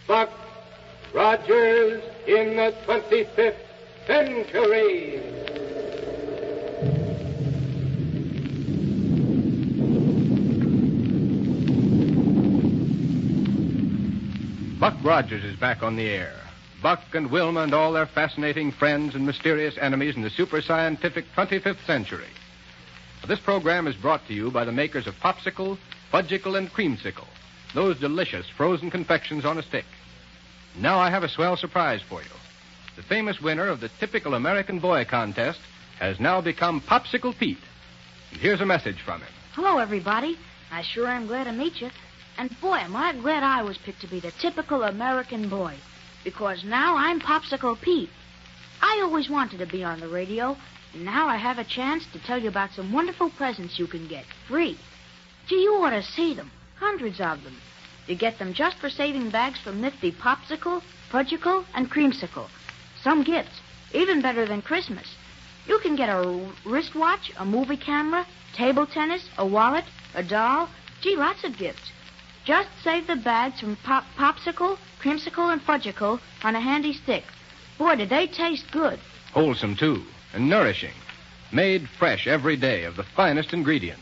Buck Rogers in the 25th century. Buck Rogers is back on the air. Buck and Wilma and all their fascinating friends and mysterious enemies in the super-scientific 25th century. This program is brought to you by the makers of Popsicle, Fudgicle, and Creamsicle, those delicious frozen confections on a stick. Now I have a swell surprise for you. The famous winner of the Typical American Boy contest has now become Popsicle Pete. And here's a message from him. Hello, everybody. I sure am glad to meet you. And boy, am I glad I was picked to be the Typical American Boy. Because now I'm Popsicle Pete. I always wanted to be on the radio, and now I have a chance to tell you about some wonderful presents you can get free. Gee, you ought to see them. Hundreds of them. You get them just for saving bags from nifty Popsicle, Fudgicle, and Creamsicle. Some gifts, even better than Christmas. You can get a wristwatch, a movie camera, table tennis, a wallet, a doll. Gee, lots of gifts. Just save the bags from Popsicle, Creamsicle, and Fudgicle on a handy stick. Boy, do they taste good. Wholesome, too, and nourishing. Made fresh every day of the finest ingredients.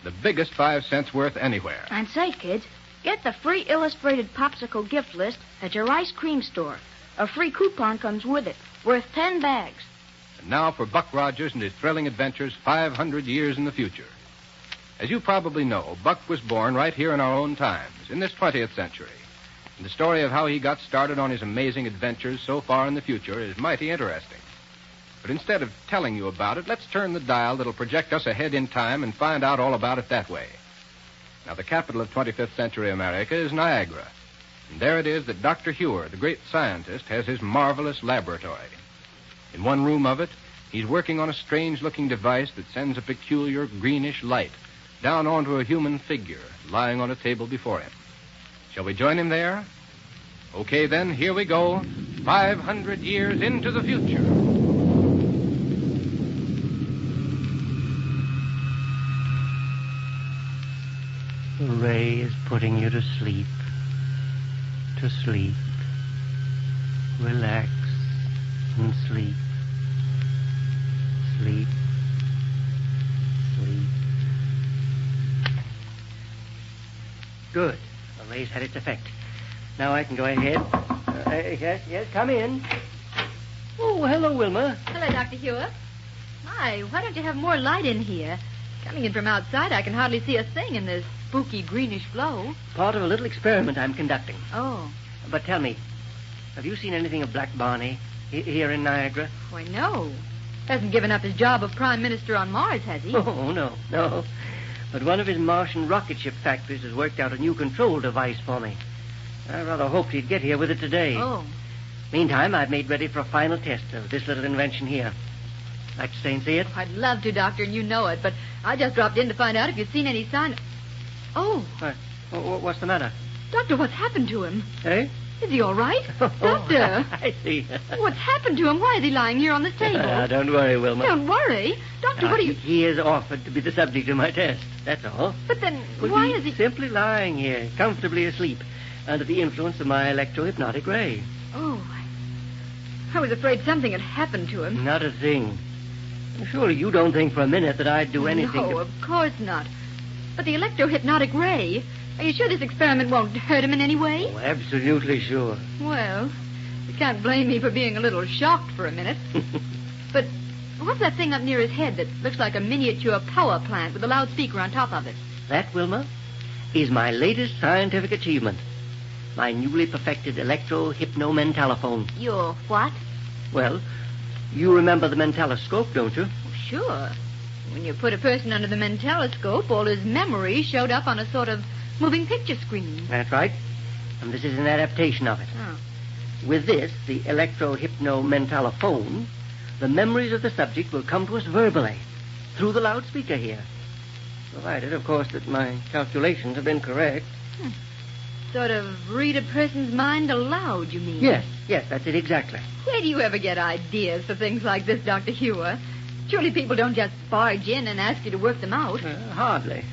The biggest 5 cents worth anywhere. And say, kids, get the free illustrated Popsicle gift list at your ice cream store. A free coupon comes with it, worth 10 bags. And now for Buck Rogers and his thrilling adventures 500 years in the future. As you probably know, Buck was born right here in our own times, in this 20th century. And the story of how he got started on his amazing adventures so far in the future is mighty interesting. But instead of telling you about it, let's turn the dial that'll project us ahead in time and find out all about it that way. Now, the capital of 25th century America is Niagara. And there it is that Doctor Heur, the great scientist, has his marvelous laboratory. In one room of it, he's working on a strange-looking device that sends a peculiar greenish light down onto a human figure lying on a table before him. Shall we join him there? Okay, then, here we go. 500 years into the future. The ray is putting you to sleep. To sleep. Relax and sleep. Sleep. Sleep. Good. The ray's had its effect. Now I can go ahead. Yes, come in. Oh, hello, Wilma. Hello, Dr. Heur. My, why don't you have more light in here? Coming in from outside, I can hardly see a thing in this spooky greenish glow. Part of a little experiment I'm conducting. Oh. But tell me, have you seen anything of Black Barney here in Niagara? Why, no. Hasn't given up his job of Prime Minister on Mars, has he? Oh, no. But one of his Martian rocket ship factories has worked out a new control device for me. I rather hoped he'd get here with it today. Oh. Meantime, I've made ready for a final test of this little invention here. Like to stay and see it? I'd love to, Doctor, and you know it, but I just dropped in to find out if you'd seen any sign... Oh. What's the matter? Doctor, what's happened to him? Eh? Is he all right? Doctor! I see. What's happened to him? Why is he lying here on this table? Don't worry, Wilma. Don't worry. Doctor, what are you... He has offered to be the subject of my test. That's all. But then, why is he... Simply lying here, comfortably asleep, under the influence of my electro-hypnotic ray. Oh, I was afraid something had happened to him. Not a thing. Surely you don't think for a minute that I'd do anything No, of course not. But the electro-hypnotic ray... Are you sure this experiment won't hurt him in any way? Oh, absolutely sure. Well, you can't blame me for being a little shocked for a minute. But what's that thing up near his head that looks like a miniature power plant with a loudspeaker on top of it? That, Wilma, is my latest scientific achievement. My newly perfected electro-hypno-mentalophone. Your what? Well, you remember the mentaloscope, don't you? Oh, sure. When you put a person under the mentaloscope, all his memories showed up on a sort of moving picture screen. That's right. And this is an adaptation of it. Oh. With this, the electro-hypno-mentalophone, the memories of the subject will come to us verbally, through the loudspeaker here. Provided, of course, that my calculations have been correct. Sort of read a person's mind aloud, you mean? Yes, that's it exactly. Where do you ever get ideas for things like this, Dr. Heur? Surely people don't just barge in and ask you to work them out. Hardly.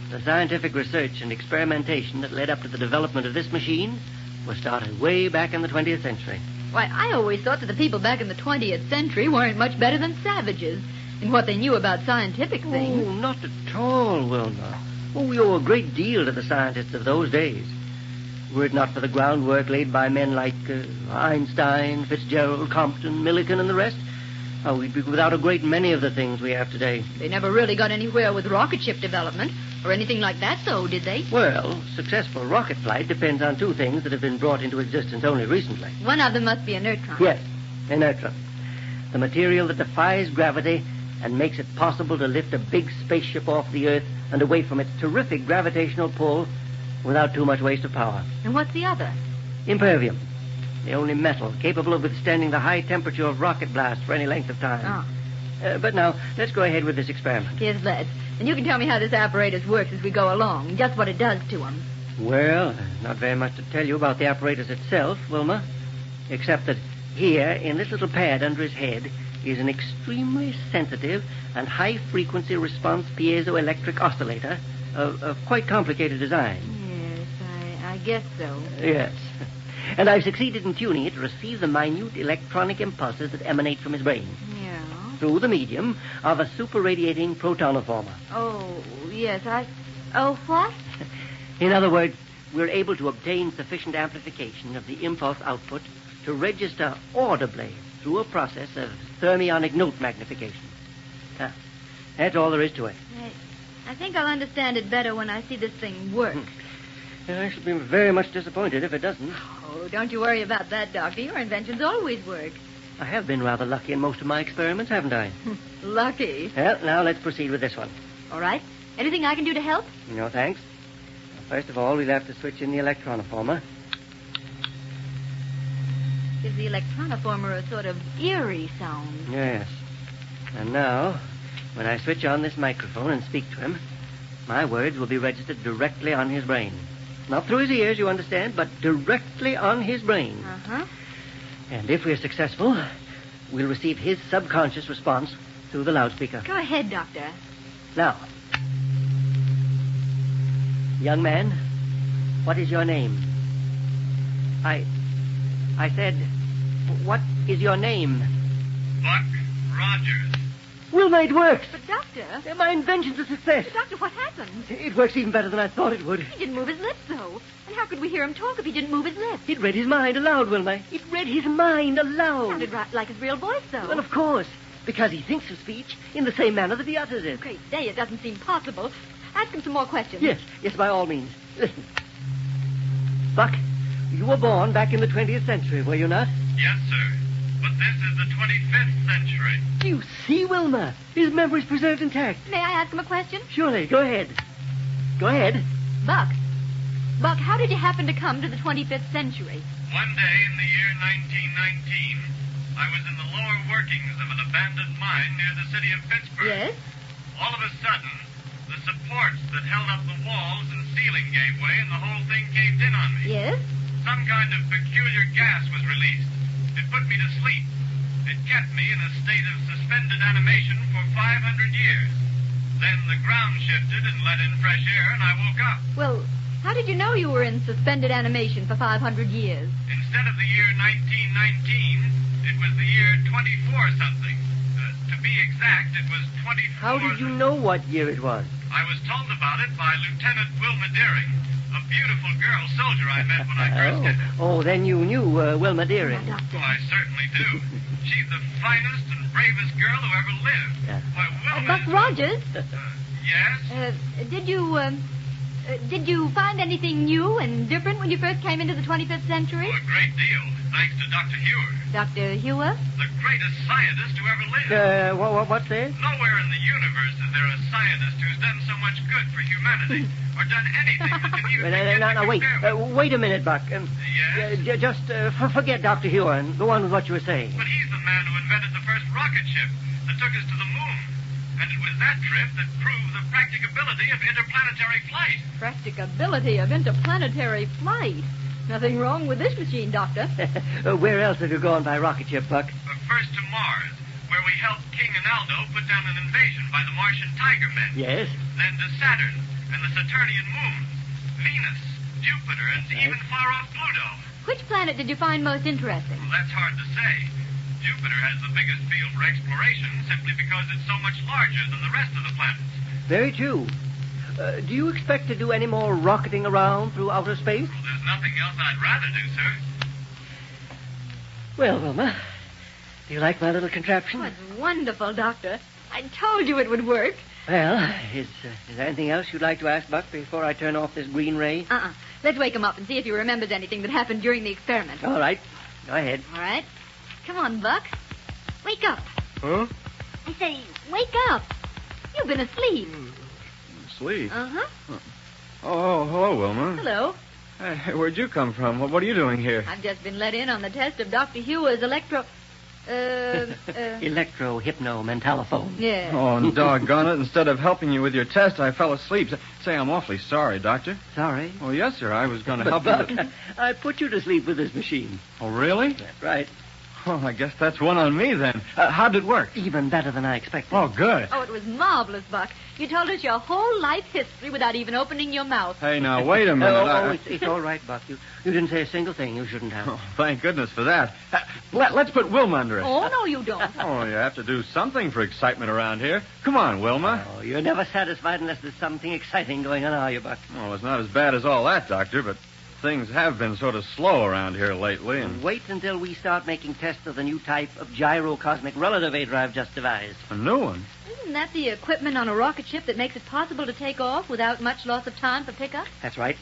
The scientific research and experimentation that led up to the development of this machine was started way back in the 20th century. Why, I always thought that the people back in the 20th century weren't much better than savages in what they knew about scientific things. Oh, not at all, Wilma. Oh, we owe a great deal to the scientists of those days. Were it not for the groundwork laid by men like Einstein, Fitzgerald, Compton, Millikan, and the rest, we'd be without a great many of the things we have today. They never really got anywhere with rocket ship development or anything like that, though, did they? Well, successful rocket flight depends on two things that have been brought into existence only recently. One of them must be a neutron. Yes, a neutron. The material that defies gravity and makes it possible to lift a big spaceship off the Earth and away from its terrific gravitational pull without too much waste of power. And what's the other? Impervium. The only metal capable of withstanding the high temperature of rocket blast for any length of time. Oh. But now, let's go ahead with this experiment. Yes, let's. And you can tell me how this apparatus works as we go along, just what it does to them. Well, not very much to tell you about the apparatus itself, Wilma, except that here, in this little pad under his head, is an extremely sensitive and high-frequency response piezoelectric oscillator of quite complicated design. Yes, I guess so. Yes. And I've succeeded in tuning it to receive the minute electronic impulses that emanate from his brain Yeah. through the medium of a super-radiating protonoformer. Oh, yes, Oh, what? In other words, we're able to obtain sufficient amplification of the impulse output to register audibly through a process of thermionic note magnification. That's all there is to it. I think I'll understand it better when I see this thing work. I shall be very much disappointed if it doesn't. Oh, don't you worry about that, Doctor. Your inventions always work. I have been rather lucky in most of my experiments, haven't I? Lucky. Well, now let's proceed with this one. All right. Anything I can do to help? No, thanks. First of all, we'll have to switch in the electronoformer. Gives the electronoformer a sort of eerie sound. Yes. And now, when I switch on this microphone and speak to him, my words will be registered directly on his brain. Not through his ears, you understand, but directly on his brain. Uh-huh. And if we're successful, we'll receive his subconscious response through the loudspeaker. Go ahead, Doctor. Now, young man, what is your name? I said, what is your name? Buck Rogers. Wilma, it works. But, Doctor... My invention's a success. But, Doctor, what happened? It works even better than I thought it would. He didn't move his lips, though. And how could we hear him talk if he didn't move his lips? It read his mind aloud, Wilma. It read his mind aloud. Sounded like his real voice, though. Well, of course, because he thinks of speech in the same manner that he utters it. Great day, it doesn't seem possible. Ask him some more questions. Yes, by all means. Listen. Buck, you were born back in the 20th century, were you not? Yes, sir. But this is the 25th century. You see, Wilma, his memory's preserved intact. May I ask him a question? Surely, go ahead. Go ahead. Buck, how did you happen to come to the 25th century? One day in the year 1919, I was in the lower workings of an abandoned mine near the city of Pittsburgh. Yes? All of a sudden, the supports that held up the walls and ceiling gave way and the whole thing caved in on me. Yes? Some kind of peculiar gas was released. It put me to sleep. It kept me in a state of suspended animation for 500 years. Then the ground shifted and let in fresh air, and I woke up. Well, how did you know you were in suspended animation for 500 years? Instead of the year 1919, it was the year 24-something. To be exact, it was 24... How did you know what year it was? I was told about it by Lieutenant Wilma Deering, a beautiful girl soldier I met when I first hit her. Oh, then you knew Wilma Deering. Oh, Doctor. I certainly do. She's the finest and bravest girl who ever lived. Yeah. Why, Wilma... Buck Rogers, Yes? did you find anything new and different when you first came into the 25th century? Oh, a great deal, thanks to Doctor Heur, Dr. Heur? the greatest scientist who ever lived. What's that? Nowhere in the universe is there a scientist who's done so much good for humanity or done anything that can even begin to Wait. compare with. Wait a minute, Buck. Yes? Just forget Dr. Heur and go on with what you were saying. But he's the man who invented the first rocket ship that took us to the moon. And it was that trip that proved the practicability of interplanetary flight. Practicability of interplanetary flight. Nothing wrong with this machine, Doctor. Where else have you gone by rocket ship, Buck? First to Mars, where we helped King and Aldo put down an invasion by the Martian Tiger Men. Yes. Then to Saturn and the Saturnian moons, Venus, Jupiter, and even far-off Pluto. planet did you find most interesting? Well, that's hard to say. Jupiter has the biggest field for exploration simply because it's so much larger than the rest of the planets. Very true. Do you expect to do any more rocketing around through outer space? Well, there's nothing else I'd rather do, sir. Well, Wilma, do you like my little contraption? Oh, it's wonderful, Doctor. I told you it would work. Well, is there anything else you'd like to ask Buck before I turn off this green ray? Let's wake him up and see if he remembers anything that happened during the experiment. All right. Go ahead. All right. Come on, Buck. Wake up. Huh? I say, wake up. You've been asleep. Sleep? Uh-huh. Oh, hello, Wilma. Hello. Hey, where'd you come from? What are you doing here? I've just been let in on the test of Dr. Heur's Electro-hypno-mentalophone. Yeah. Oh, doggone it. Instead of helping you with your test, I fell asleep. Say, I'm awfully sorry, Doctor. Sorry? Oh, yes, sir. I was going to But, help you. Buck, I put you to sleep with this machine. Oh, really? That's right. Oh, I guess that's one on me, then. How'd it work? Even better than I expected. Oh, good. Oh, it was marvelous, Buck. You told us your whole life history without even opening your mouth. Hey, now, wait a minute. It's all right, Buck. You didn't say a single thing you shouldn't have. Oh, thank goodness for that. Let's put Wilma under it. Oh, no, you don't. Oh, you have to do something for excitement around here. Come on, Wilma. Oh, you're never satisfied unless there's something exciting going on, are you, Buck? Oh, it's not as bad as all that, Doctor, but things have been sort of slow around here lately. And Wait until we start making tests of the new type of gyro cosmic relativator I've just devised. a new one. Isn't that the equipment on a rocket ship that makes it possible to take off without much loss of time for pickup? That's right.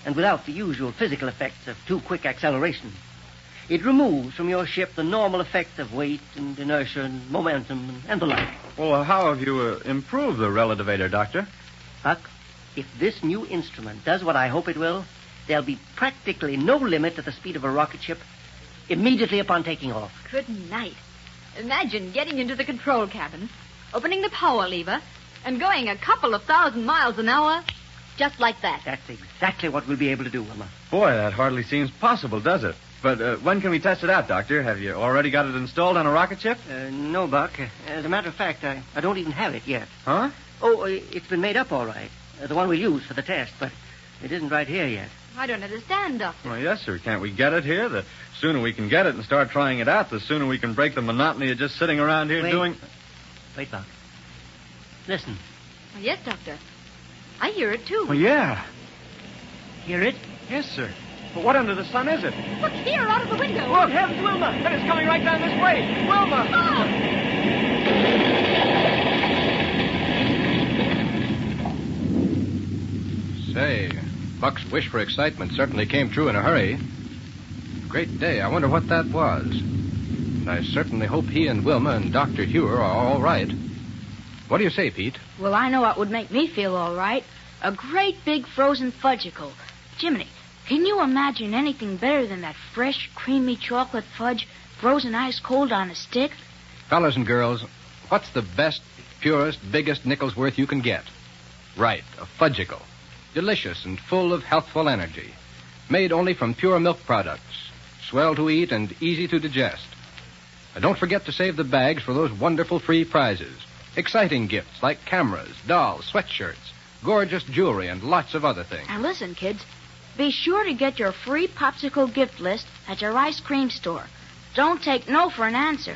And without the usual physical effects of too quick acceleration. It removes from your ship the normal effects of weight and inertia and momentum and the like. Well, how have you improved the relativator, Doctor? Buck, if this new instrument does what I hope it will, there'll be practically no limit to the speed of a rocket ship immediately upon taking off. Good night. Imagine getting into the control cabin, opening the power lever, and going a couple of 1,000 miles an hour just like that. That's exactly what we'll be able to do, Wilma. Boy, that hardly seems possible, does it? But when can we test it out, Doctor? Have you already got it installed on a rocket ship? No, Buck. As a matter of fact, I don't even have it yet. Huh? Oh, it's been made up all right. The one we'll use for the test, but it isn't right here yet. I don't understand, Doctor. Well, yes, sir. Can't we get it here? The sooner we can get it and start trying it out, the sooner we can break the monotony of just sitting around here doing... Wait, Buck. Listen. Yes, Doctor. I hear it, too. Well, yeah. Hear it? Yes, sir. But what under the sun is it? Look here, out of the window. Look, heavens, Wilma! And it's coming right down this way. Wilma! Say, Buck's wish for excitement certainly came true in a hurry. Great day. I wonder what that was. And I certainly hope he and Wilma and Dr. Heur are all right. What do you say, Pete? Well, I know what would make me feel all right. A great big frozen fudgicle. Jiminy, can you imagine anything better than that fresh, creamy chocolate fudge frozen ice cold on a stick? Fellas and girls, what's the best, purest, biggest nickel's worth you can get? Right, a fudgicle. Delicious and full of healthful energy. Made only from pure milk products. Swell to eat and easy to digest. Now, don't forget to save the bags for those wonderful free prizes. Exciting gifts like cameras, dolls, sweatshirts, gorgeous jewelry, and lots of other things. Now listen, kids. Be sure to get your free popsicle gift list at your ice cream store. Don't take no for an answer.